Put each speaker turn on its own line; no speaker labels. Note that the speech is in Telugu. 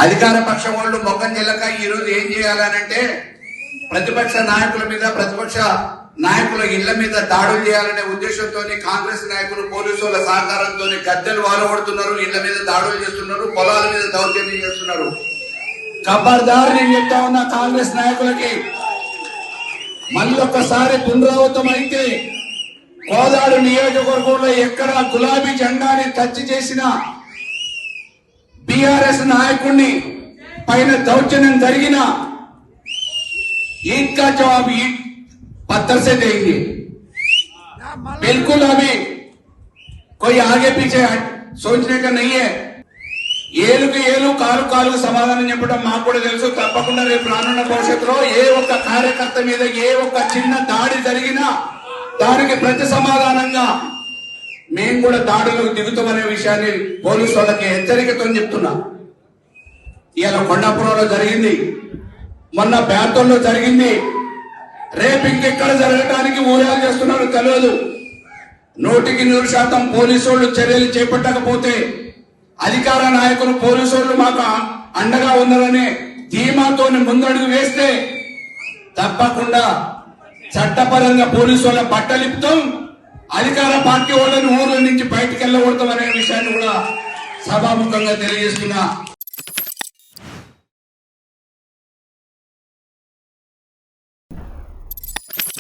అధికార పక్షం వాళ్ళు మొగ్గం చెల్లక ఈ రోజు ఏం చేయాలనంటే ప్రతిపక్ష నాయకుల మీద ప్రతిపక్ష నాయకుల ఇళ్ల మీద దాడులు చేయాలనే ఉద్దేశంతో కాంగ్రెస్ నాయకులు పోలీసుల సహకారంతో గద్దెలు వాలగొడుతున్నారు, ఇళ్ల మీద దాడులు చేస్తున్నారు, పొలాల మీద దౌర్జన్యం చేస్తున్నారు. ఖబర్దార్ నేను చెప్తా ఉన్నా కాంగ్రెస్ నాయకులకి, మళ్ళొక్కసారి పునరావృతం అయితే కోదాడు నియోజకవర్గంలో ఎక్కడ గులాబీ జెండాని టచ్ చేసిన బీఆర్ఎస్ నాయకుడిని పైన దౌర్జన్యం జరిగిన ईद का जवाब ईद पत्थर से देंगे. बिल्कुल अभी कोई आगे पीछे सोचने का नहीं है. ఏలుకి ఏలు కాలు కాలుకు సమాధానం చెప్పడం మాకు కూడా తెలుసు. తప్పకుండా రేపు రానున్న భవిష్యత్తులో ఏ ఒక్క కార్యకర్త మీద ఏ ఒక్క చిన్న దాడి జరిగినా దానికి ప్రతి సమాధానంగా మేము కూడా దాడులకు దిగుతామనే విషయాన్ని పోలీసు వాళ్ళకి హెచ్చరికతో చెప్తున్నా. ఇవాళ కొండాపురంలో జరిగింది, మొన్న బ్యాతల్లో జరిగింది, రేపు ఇంకెక్కడ జరగడానికి ఊహలు చేస్తున్నారు తెలియదు. 100% పోలీసు వాళ్ళు చర్యలు చేపట్టకపోతే అధికార నాయకులు పోలీసు వాళ్ళు మాకు అండగా ఉన్నారనే ధీమాతో ముందడుగు వేస్తే తప్పకుండా చట్టపరంగా పోలీసు వాళ్ళ బట్టలిపుతాం, అధికార పార్టీ వాళ్ళని ఊర్ల నుంచి బయటికి వెళ్ళకూడతాం అనే విషయాన్ని కూడా సభాముఖంగా తెలియజేస్తున్నా.